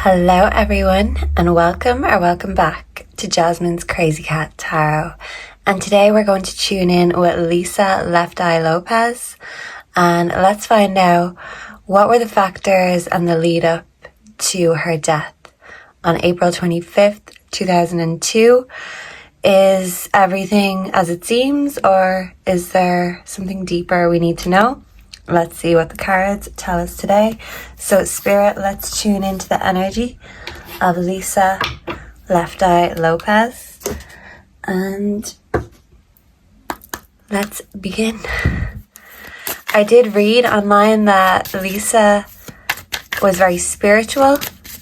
Hello everyone, and welcome back to Jasmine's Crazy Cat Tarot. And today we're going to tune in with Lopes, and let's find out what were the factors and the lead up to her death on April 25th, 2002. Is everything as it seems, or is there something deeper we need to know? Let's see what the cards tell us today. So Spirit, let's tune into the energy of Lopes. And let's begin. I did read online that Lisa was very spiritual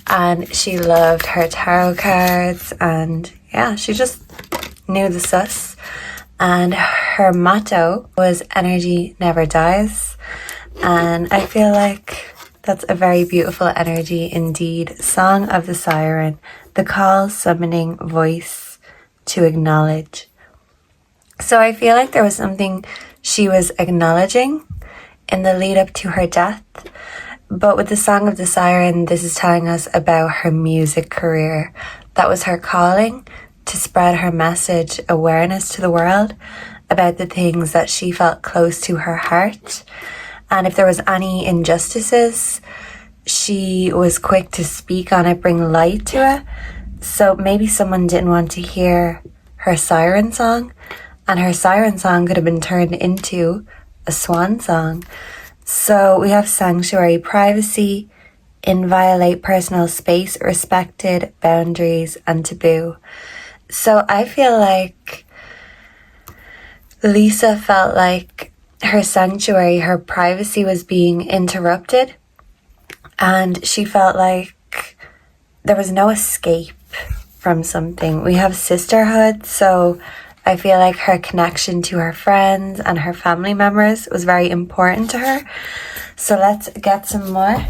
and she loved her tarot cards, and yeah, she just knew the sus. And her motto was energy never dies. And I feel like that's a very beautiful energy indeed. Song of the Siren, the call summoning voice to acknowledge. So I feel like there was something she was acknowledging in the lead up to her death. But with the Song of the Siren, this is telling us about her music career. That was her calling to spread her message, awareness to the world about the things that she felt close to her heart. And if there was any injustices, she was quick to speak on it, bring light to it. So maybe someone didn't want to hear her siren song, and her siren song could have been turned into a swan song. So we have sanctuary, privacy, inviolate personal space, respected boundaries, and taboo. So I feel like Lisa felt like her sanctuary, her privacy was being interrupted, and she felt like there was no escape from something. We have sisterhood, so I feel like her connection to her friends and her family members was very important to her. So let's get some more.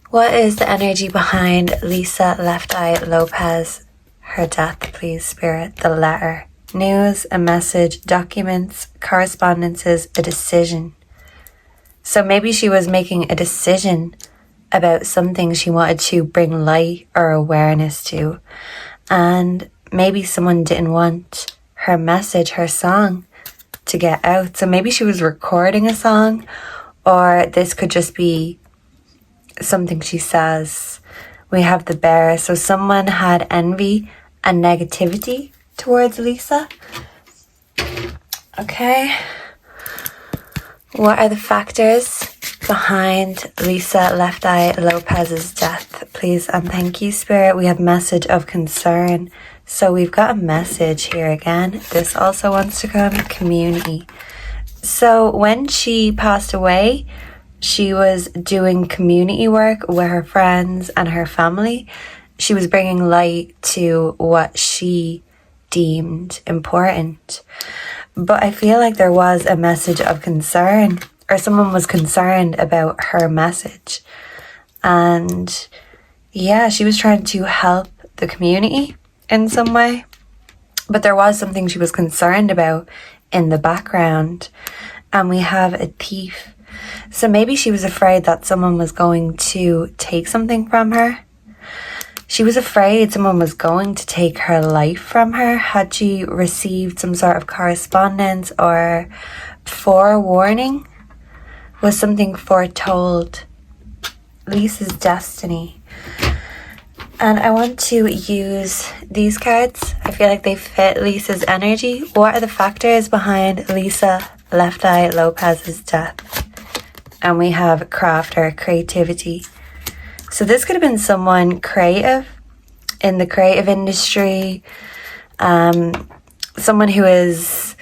What is the energy behind Lopes? Her death, please, Spirit. The letter. News, a message, documents, correspondences, a decision. So maybe she was making a decision about something she wanted to bring light or awareness to. And maybe someone didn't want her message, her song, to get out. So maybe she was recording a song, or this could just be something she says. We have the bear. So someone had envy and negativity towards Lisa. Okay. What are the factors behind Lopes' death, please? And thank you, Spirit. We have message of concern. So we've got a message here again. This also wants to come community. So when she passed away, she was doing community work with her friends and her family. She was bringing light to what she deemed important. But I feel like there was a message of concern, or someone was concerned about her message. And yeah, she was trying to help the community in some way. But there was something she was concerned about in the background. And we have a thief. So maybe she was afraid that someone was going to take something from her. She was afraid someone was going to take her life from her. Had she received some sort of correspondence or forewarning? Was something foretold? Lisa's destiny. And I want to use these cards. I feel like they fit Lisa's energy. What are the factors behind Lopes' death? And we have craft or creativity. So this could have been someone creative in the creative industry, someone who is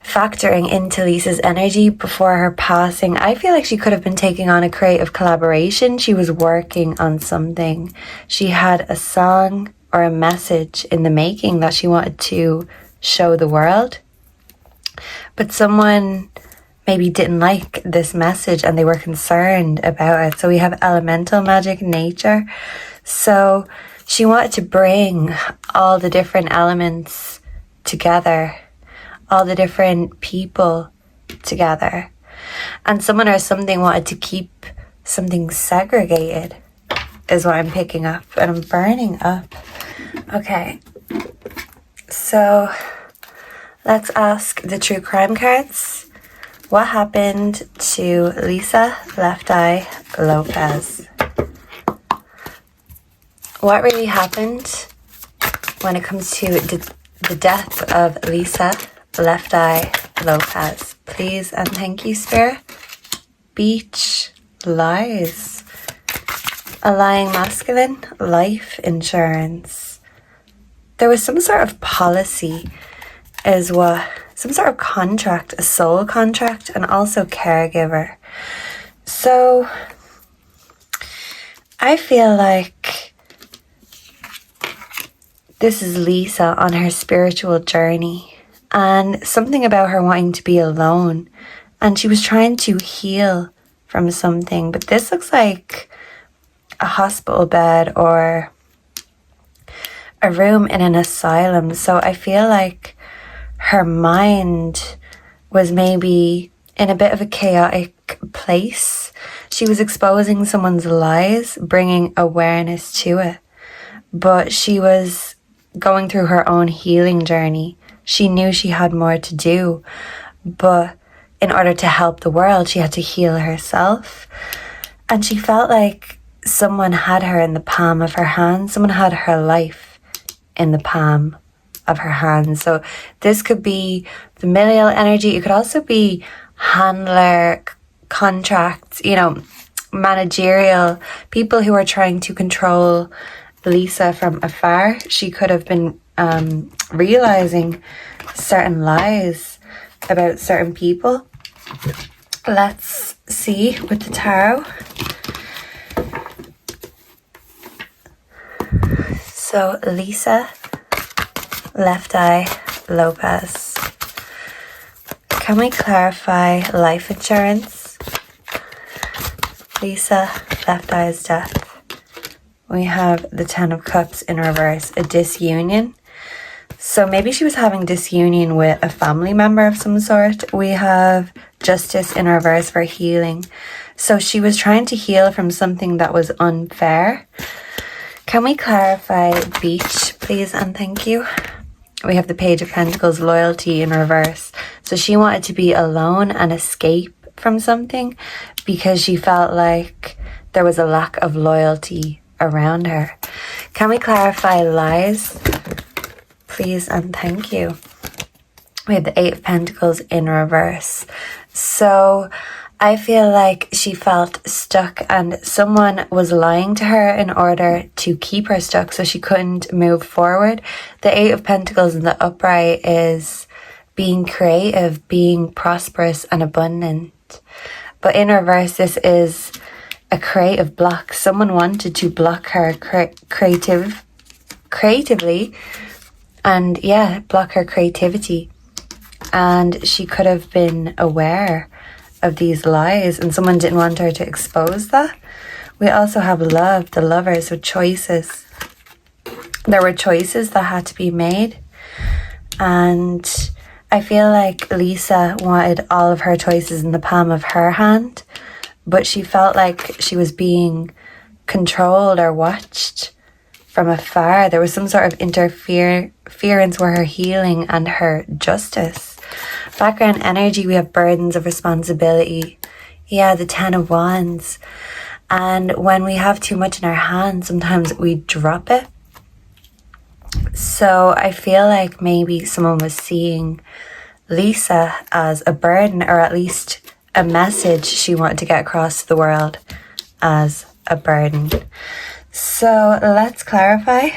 factoring into Lisa's energy before her passing. I feel like she could have been taking on a creative collaboration. She was working on something. She had a song or a message in the making that she wanted to show the world. But someone maybe didn't like this message and they were concerned about it. So we have elemental magic, nature. So she wanted to bring all the different elements together, all the different people together. And someone or something wanted to keep something segregated, is what I'm picking up. And I'm burning up. Okay. So let's ask the true crime cards. What happened to Lisa Left Eye Lopes? What really happened when it comes to the death of Lisa Left Eye Lopes? Please and thank you, Spirit. Beach, lies. A lying masculine, life insurance. There was some sort of policy, some sort of contract, a soul contract, and also caregiver. So I feel like this is Lisa on her spiritual journey, and something about her wanting to be alone, and she was trying to heal from something. But this looks like a hospital bed or a room in an asylum. So I feel like her mind was maybe in a bit of a chaotic place. She was exposing someone's lies, bringing awareness to it. But she was going through her own healing journey. She knew she had more to do, but in order to help the world, she had to heal herself. And she felt like someone had her in the palm of her hand. Someone had her life in the palm of her hand. So this could be familial energy. It could also be handler, contracts, managerial, people who are trying to control Lisa from afar. She could have been realizing certain lies about certain people. Let's see with the tarot. So Lisa Left Eye Lopes. Can we clarify life insurance? Lisa Left Eye's death. We have the Ten of Cups in reverse, a disunion. So maybe she was having disunion with a family member of some sort. We have Justice in reverse for healing. So she was trying to heal from something that was unfair. Can we clarify Beach, please and thank you? We have the Page of Pentacles, loyalty in reverse. So she wanted to be alone and escape from something because she felt like there was a lack of loyalty around her. Can we clarify lies, please and thank you? We have the Eight of Pentacles in reverse. So I feel like she felt stuck and someone was lying to her in order to keep her stuck so she couldn't move forward. The Eight of Pentacles in the upright is being creative, being prosperous and abundant. But in reverse, this is a creative block. Someone wanted to block her creatively and block her creativity. And she could have been aware of these lies and someone didn't want her to expose that. We also have love, the Lovers, with choices. There were choices that had to be made, and I feel like Lisa wanted all of her choices in the palm of her hand, but she felt like she was being controlled or watched from afar. There was some sort of interference with her healing and her justice. Background energy, we have burdens of responsibility. Yeah, the Ten of Wands. And when we have too much in our hands, sometimes we drop it. So I feel like maybe someone was seeing Lisa as a burden, or at least a message she wanted to get across to the world as a burden. So let's clarify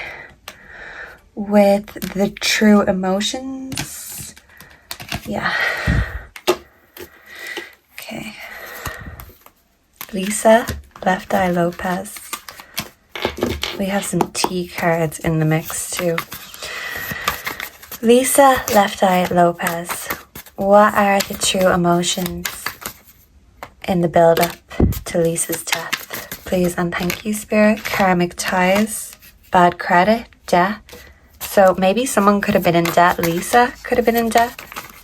with the true emotions. Yeah. Okay. Lisa Left Eye Lopes. We have some tea cards in the mix too. Lisa Left Eye Lopes. What are the true emotions in the build-up to Lisa's death? Please and thank you, Spirit. Karmic ties, bad credit, debt. So maybe someone could have been in debt. Lisa could have been in debt.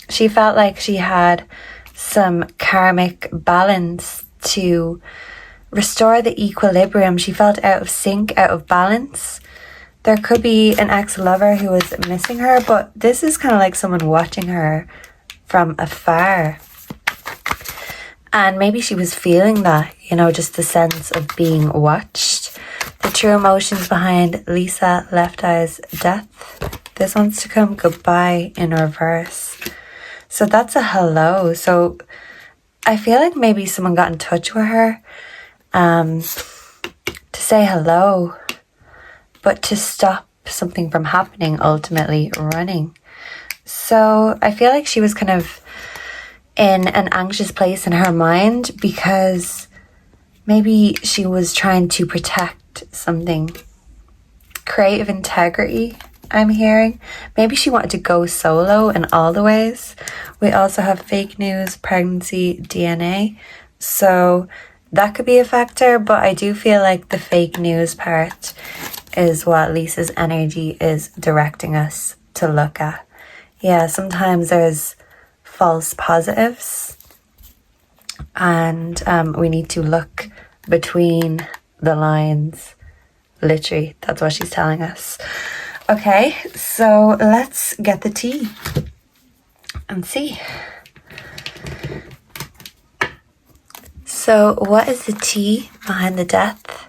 She felt like she had some karmic balance to restore the equilibrium. She felt out of sync, out of balance. There could be an ex-lover who was missing her, but this is kind of like someone watching her from afar. And maybe she was feeling that, you know, just the sense of being watched. The true emotions behind Lisa Left Eye's death. This wants to come goodbye in reverse. So that's a hello. So I feel like maybe someone got in touch with her to say hello, but to stop something from happening, ultimately running. So I feel like she was kind of in an anxious place in her mind because maybe she was trying to protect something. Creative integrity, I'm hearing. Maybe she wanted to go solo in all the ways. We also have fake news, pregnancy, DNA. So that could be a factor, but I do feel like the fake news part is what Lisa's energy is directing us to look at. Yeah, sometimes there's false positives and we need to look between the lines. Literally, that's what she's telling us. Okay, so let's get the tea and see. So what is the tea behind the death?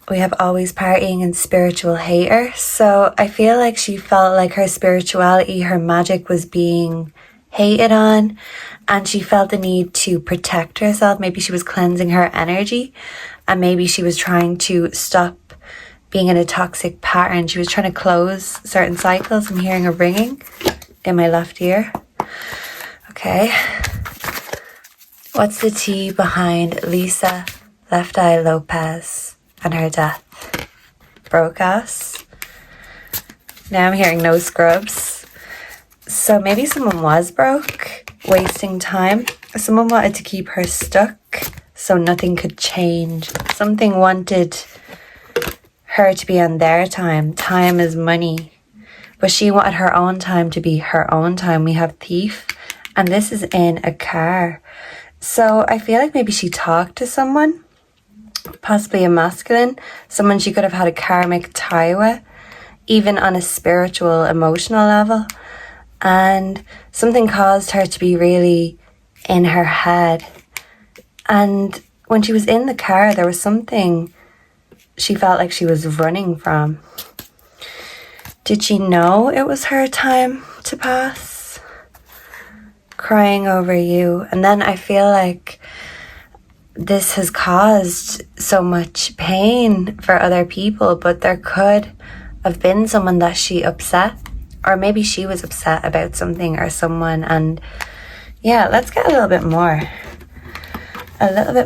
We have always partying and spiritual hater. So I feel like she felt like her spirituality, her magic was being hated on, and she felt the need to protect herself. Maybe she was cleansing her energy, and maybe she was trying to stop being in a toxic pattern. She was trying to close certain cycles. I'm hearing a ringing in my left ear. Okay. What's the tea behind Lisa Left Eye Lopes and her death? Broke ass. Now I'm hearing no scrubs. So maybe someone was broke, wasting time. Someone wanted to keep her stuck so nothing could change. Something wanted her to be on their time. Time is money. But she wanted her own time to be her own time. We have thief, and this is in a car. So I feel like maybe she talked to someone, possibly a masculine, someone she could have had a karmic tie with, even on a spiritual, emotional level. And something caused her to be really in her head. And when she was in the car, there was something she felt like she was running from. Did she know it was her time to pass? Crying over you. And then I feel like this has caused so much pain for other people, but there could have been someone that she upset, or maybe she was upset about something or someone. And yeah, let's get a little bit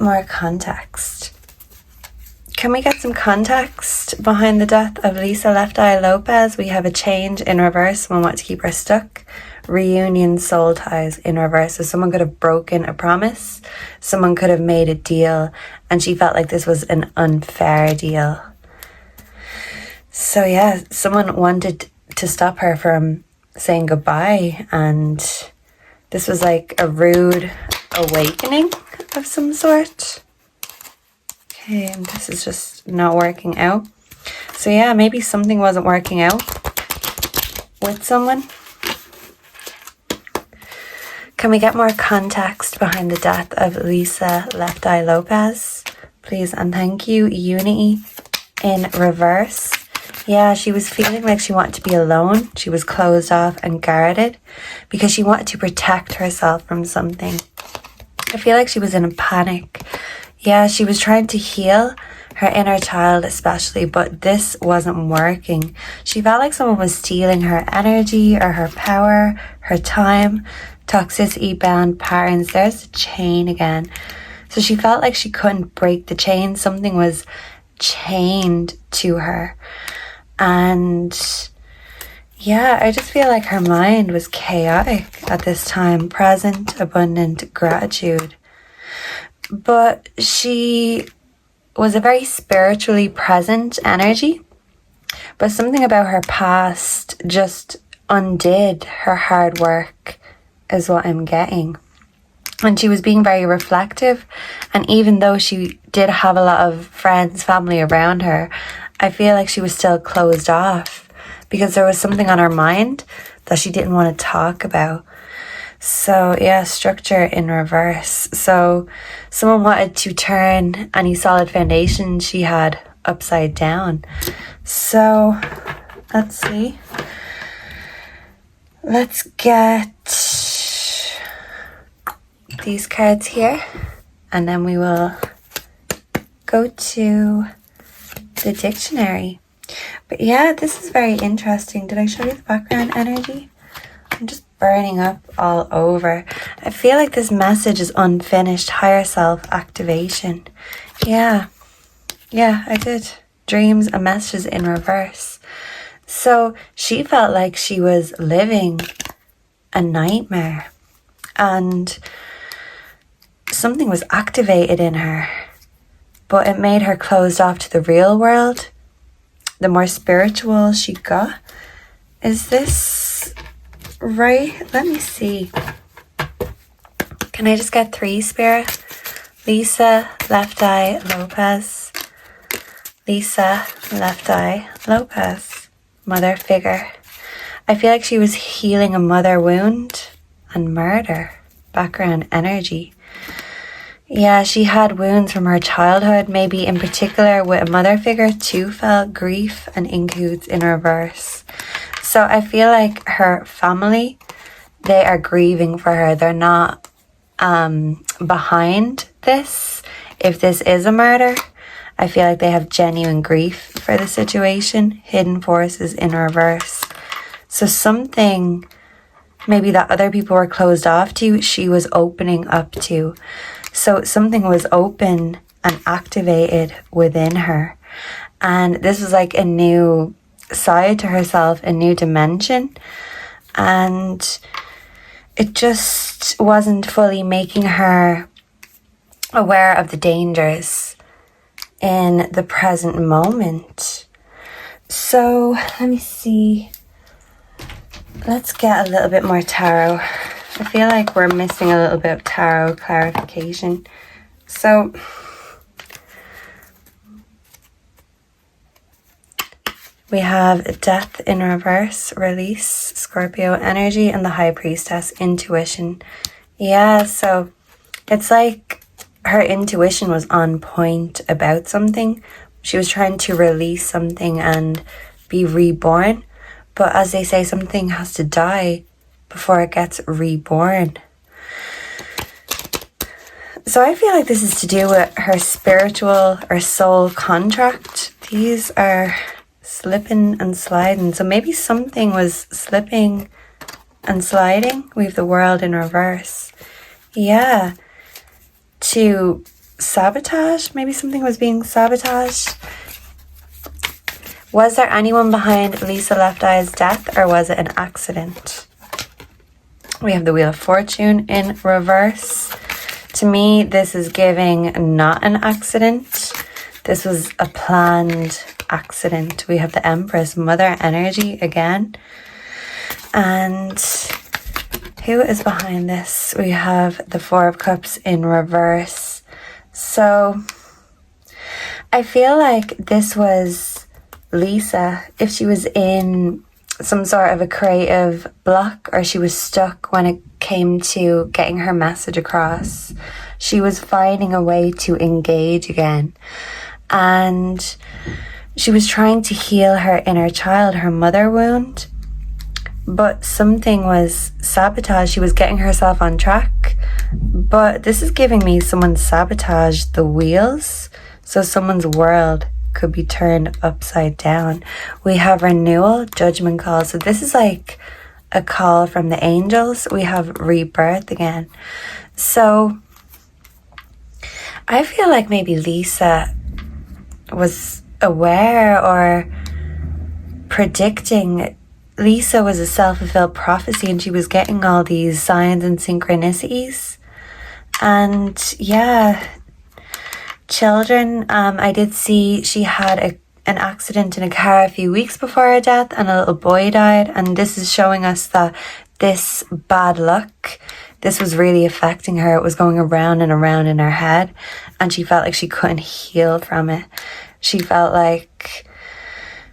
more context. Can we get some context behind the death of Lisa Left Eye Lopes? We have a change in reverse. Someone wanted to keep her stuck. Reunion, soul ties in reverse. So someone could have broken a promise. Someone could have made a deal, and she felt like this was an unfair deal. So yeah, someone wanted to stop her from saying goodbye, and this was like a rude awakening of some sort. Okay, and this is just not working out. So yeah, maybe something wasn't working out with someone. Can we get more context behind the death of Lisa Left Eye Lopes? Please and thank you. Unity in reverse. Yeah, she was feeling like she wanted to be alone. She was closed off and guarded because she wanted to protect herself from something. I feel like she was in a panic. Yeah, she was trying to heal her inner child especially, but this wasn't working. She felt like someone was stealing her energy or her power, her time, toxicity bound patterns. There's the chain again. So she felt like she couldn't break the chain. Something was chained to her. And yeah, I just feel like her mind was chaotic at this time. Present, abundant, gratitude. But she was a very spiritually present energy. But something about her past just undid her hard work, is what I'm getting. And she was being very reflective. And even though she did have a lot of friends, family around her, I feel like she was still closed off because there was something on her mind that she didn't want to talk about. So yeah, structure in reverse. So someone wanted to turn any solid foundation she had upside down. So let's see. Let's get these cards here, and then we will go to the dictionary. But yeah, this is very interesting. Did I show you the background energy? I'm just burning up all over. I feel like this message is unfinished. Higher self activation. Yeah, I did. Dreams and messages in reverse. So she felt like she was living a nightmare, and something was activated in her, but it made her closed off to the real world. The more spiritual she got. Is this right? Let me see. Can I just get 3, Spirit? Lisa, left eye, Lopes. Lisa, left eye, Lopes. Mother figure. I feel like she was healing a mother wound and murder. Background energy. Yeah, she had wounds from her childhood, maybe in particular with a mother figure. 2 felt grief and includes in reverse. So I feel like her family, they are grieving for her. They're not behind this. If this is a murder, I feel like they have genuine grief for the situation. Hidden forces in reverse. So something maybe that other people were closed off to, she was opening up to. So something was open and activated within her. And this was like a new side to herself, a new dimension. And it just wasn't fully making her aware of the dangers in the present moment. So let me see. Let's get a little bit more tarot. I feel like we're missing a little bit of tarot clarification. So we have death in reverse, release, Scorpio energy, and the high priestess, intuition. Yeah, so it's like her intuition was on point about something. She was trying to release something and be reborn. But as they say, something has to die before it gets reborn. So I feel like this is to do with her spiritual or soul contract. These are slipping and sliding. So maybe something was slipping and sliding. We have the world in reverse. Yeah. To sabotage. Maybe something was being sabotaged. Was there anyone behind Lisa Left Eye's death, or was it an accident? We have the Wheel of Fortune in reverse. To me, this is giving not an accident. This was a planned accident. We have the Empress, mother energy again. And who is behind this? We have the Four of Cups in reverse. So I feel like this was Lisa, if she was in some sort of a creative block, or she was stuck when it came to getting her message across. She was finding a way to engage again. And she was trying to heal her inner child, her mother wound. But something was sabotaged. She was getting herself on track. But this is giving me someone sabotaged the wheels. So someone's world could be turned upside down. We have renewal, judgment call. So this is like a call from the angels. We have rebirth again. So I feel like maybe Lisa was aware or predicting. Lisa was a self-fulfilled prophecy, and she was getting all these signs and synchronicities. And yeah, children, I did see she had an accident in a car a few weeks before her death, and a little boy died. And this is showing us that this bad luck, this was really affecting her. It was going around and around in her head, and she felt like she couldn't heal from it. She felt like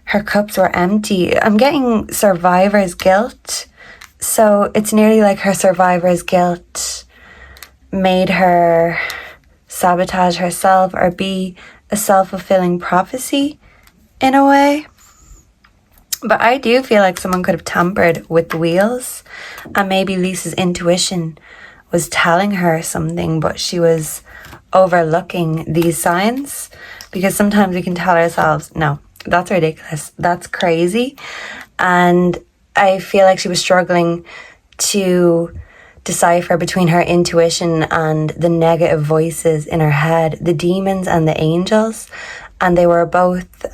her cups were empty. I'm getting survivor's guilt. So it's nearly like her survivor's guilt made her sabotage herself or be a self-fulfilling prophecy in a way. But I do feel like someone could have tampered with the wheels, and maybe Lisa's intuition was telling her something, but she was overlooking these signs, because sometimes we can tell ourselves, no, that's ridiculous, that's crazy. And I feel like she was struggling to decipher between her intuition and the negative voices in her head, the demons and the angels, and they were both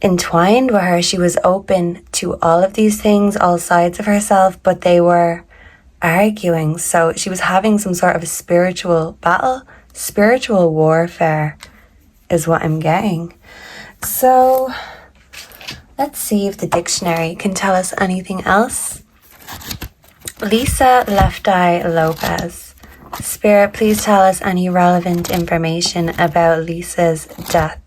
entwined with her. She was open to all of these things, all sides of herself, but they were arguing. So she was having some sort of a spiritual battle. Spiritual warfare is what I'm getting. So let's see if the dictionary can tell us anything else. Lisalefteyelopes. Spirit, please tell us any relevant information about Lisa's death.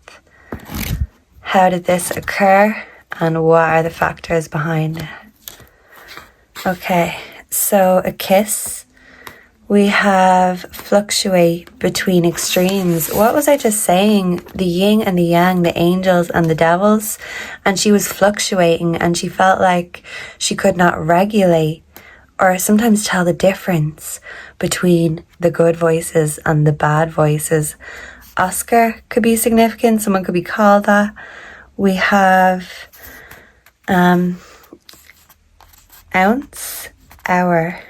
How did this occur, and what are the factors behind it? Okay, so a kiss. We have fluctuate between extremes. What was I just saying? The yin and the yang, the angels and the devils. And she was fluctuating, and she felt like she could not regulate or sometimes tell the difference between the good voices and the bad voices. Oscar could be significant. Someone could be called that. We have ounce, hour.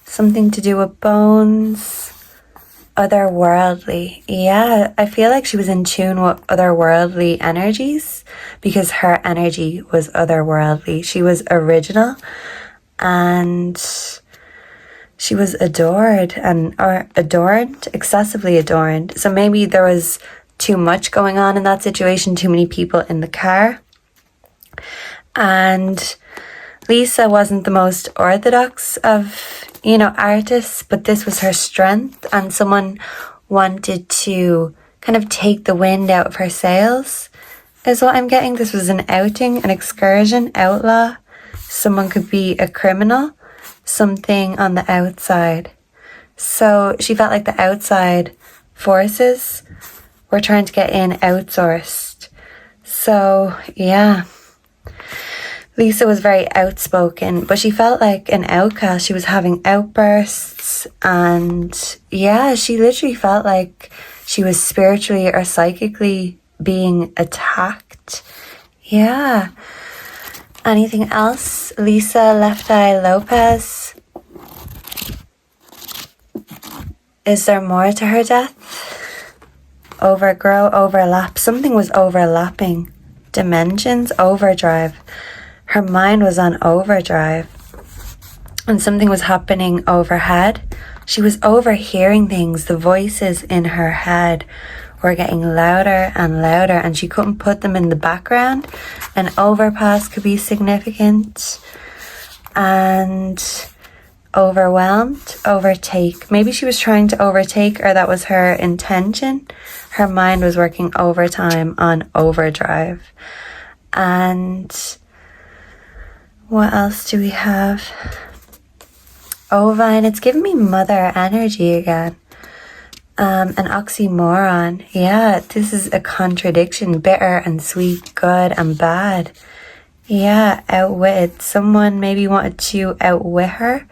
Something to do with bones, otherworldly. Yeah, I feel like she was in tune with otherworldly energies, because her energy was otherworldly. She was original, and she was adored or adorned, excessively adorned. So maybe there was too much going on in that situation, too many people in the car. And Lisa wasn't the most orthodox of, artists, but this was her strength, and someone wanted to kind of take the wind out of her sails, is what I'm getting. This was an outing, an excursion, outlaw. Someone could be a criminal, something on the outside. So she felt like the outside forces were trying to get in outsourced. So, yeah. Lisa was very outspoken, but she felt like an outcast. She was having outbursts, and yeah, she literally felt like she was spiritually or psychically being attacked. Yeah. Anything else? Lisalefteyelopes. Is there more to her death? Overgrow, overlap. Something was overlapping. Dimensions, overdrive. Her mind was on overdrive, and something was happening overhead. She was overhearing things. The voices in her head were getting louder and louder, and she couldn't put them in the background. An overpass could be significant. And overwhelmed, overtake. Maybe she was trying to overtake, or that was her intention. Her mind was working overtime on overdrive. And what else do we have? Ovine, it's giving me mother energy again. An oxymoron. Yeah, this is a contradiction. Bitter and sweet, good and bad. Yeah, outwitted. Someone maybe wanted to outwit her,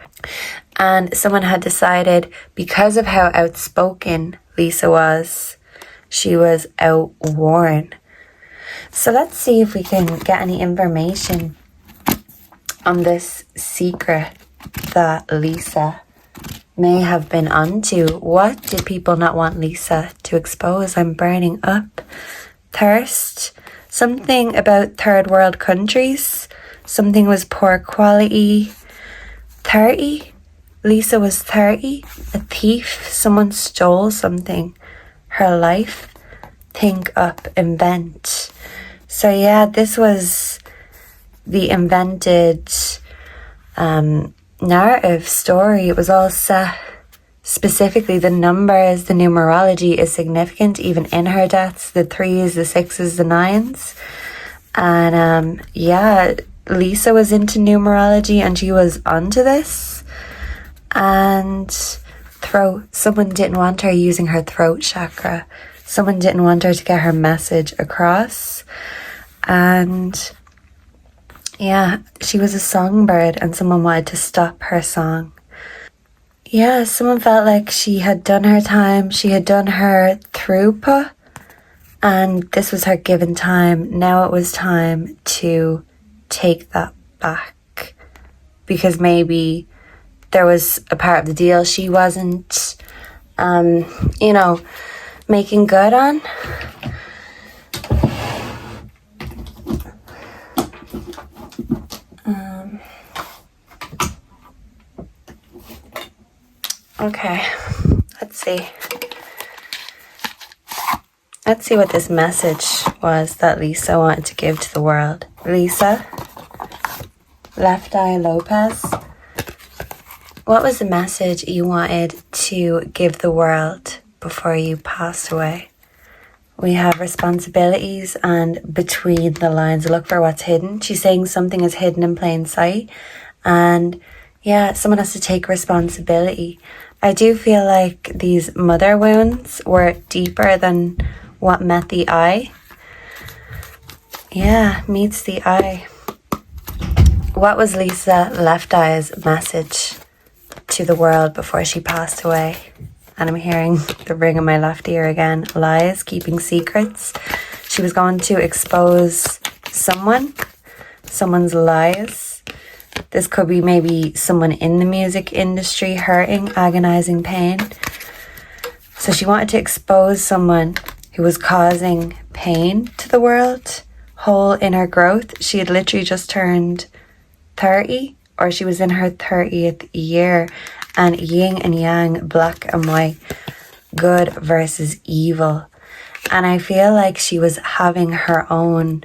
and someone had decided, because of how outspoken Lisa was, she was outworn. So let's see if we can get any information on this secret that Lisa may have been onto. What did people not want Lisa to expose? I'm burning up. Thirst. Something about third world countries. Something was poor quality. 30. Lisa was 30. A thief. Someone stole something. Her life. Think up. Invent. So yeah, this was the invented narrative story. It was all set. Specifically, the numbers, the numerology is significant even in her deaths. The 3s, the 6s, the 9s. And yeah, Lisa was into numerology and she was onto this. And someone didn't want her using her throat chakra. Someone didn't want her to get her message across. And yeah, she was a songbird and someone wanted to stop her song. Yeah, someone felt like she had done her time, she had done her throughput, and this was her given time. Now it was time to take that back, because maybe there was a part of the deal she wasn't, making good on. Okay, let's see. Let's see what this message was that Lisa wanted to give to the world. Lisa, Lopes, what was the message you wanted to give the world before you passed away? We have responsibilities and between the lines, look for what's hidden. She's saying something is hidden in plain sight. And yeah, someone has to take responsibility. I do feel like these mother wounds were deeper than what met the eye. Yeah, meets the eye. What was Lisa Left Eye's message to the world before she passed away? And I'm hearing the ring in my left ear again. Lies, keeping secrets. She was going to expose someone's lies. This could be maybe someone in the music industry hurting, agonizing pain. So she wanted to expose someone who was causing pain to the world, whole inner growth. She had literally just turned 30, or she was in her 30th year, and yin and yang, black and white, good versus evil. And I feel like she was having her own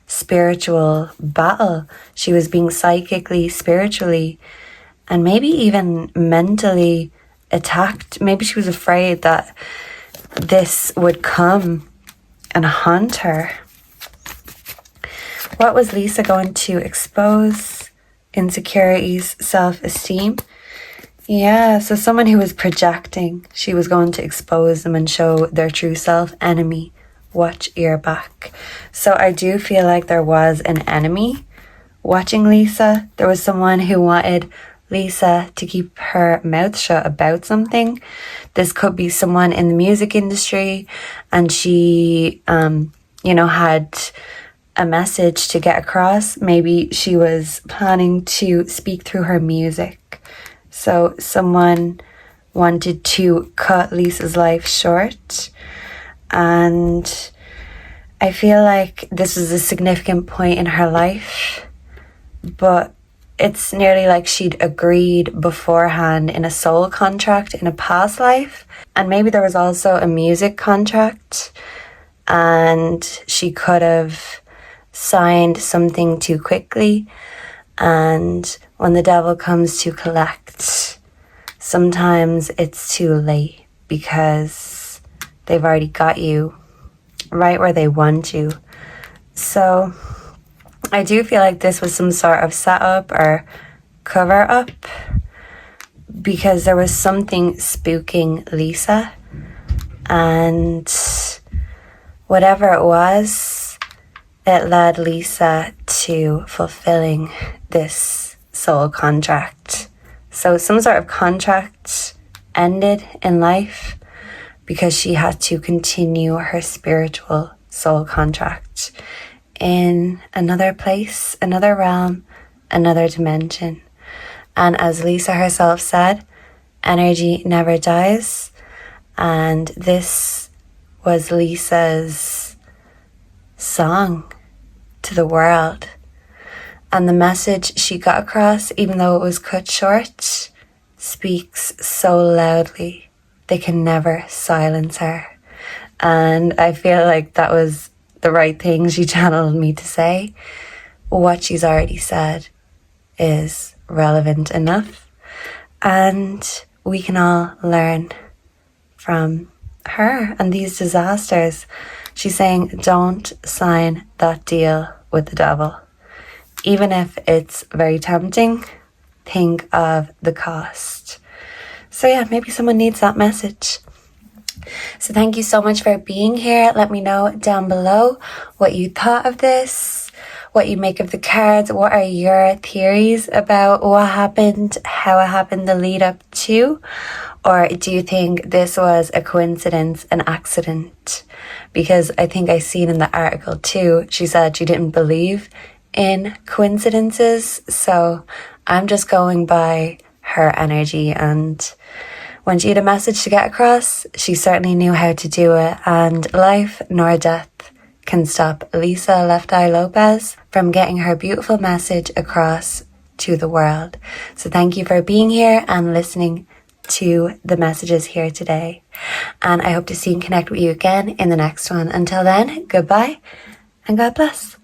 spiritual battle. She was being psychically, spiritually, and maybe even mentally attacked. Maybe she was afraid that this would come and haunt her. What was Lisa going to expose? Insecurities, self-esteem. Yeah, so someone who was projecting, she was going to expose them and show their true self. Enemy, watch your back. So I do feel like there was an enemy watching Lisa. There was someone who wanted Lisa to keep her mouth shut about something. This could be someone in the music industry, and she, had a message to get across. Maybe she was planning to speak through her music. So someone wanted to cut Lisa's life short. And I feel like this was a significant point in her life, but it's nearly like she'd agreed beforehand in a soul contract in a past life. And maybe there was also a music contract, and she could have signed something too quickly. And when the devil comes to collect, sometimes it's too late, because they've already got you right where they want you. So I do feel like this was some sort of setup or cover up, because there was something spooking Lisa, and whatever it was, it led Lisa to fulfilling this soul contract. So some sort of contract ended in life because she had to continue her spiritual soul contract in another place, another realm, another dimension. And as Lisa herself said, energy never dies. And this was Lisa's song to the world. And the message she got across, even though it was cut short, speaks so loudly. They can never silence her. And I feel like that was the right thing she channeled me to say. What she's already said is relevant enough, and we can all learn from her and these disasters. She's saying, don't sign that deal with the devil. Even if it's very tempting, think of the cost. So yeah, maybe someone needs that message. So thank you so much for being here. Let me know down below what you thought of this, what you make of the cards. What are your theories about what happened, how it happened, the lead up to? Or do you think this was a coincidence, an accident? Because I think I seen in the article too, she said she didn't believe in coincidences. So I'm just going by her energy, and when she had a message to get across, she certainly knew how to do it, and life nor death can stop Lopes from getting her beautiful message across to the world. So thank you for being here and listening to the messages here today. And I hope to see and connect with you again in the next one. Until then, goodbye and God bless.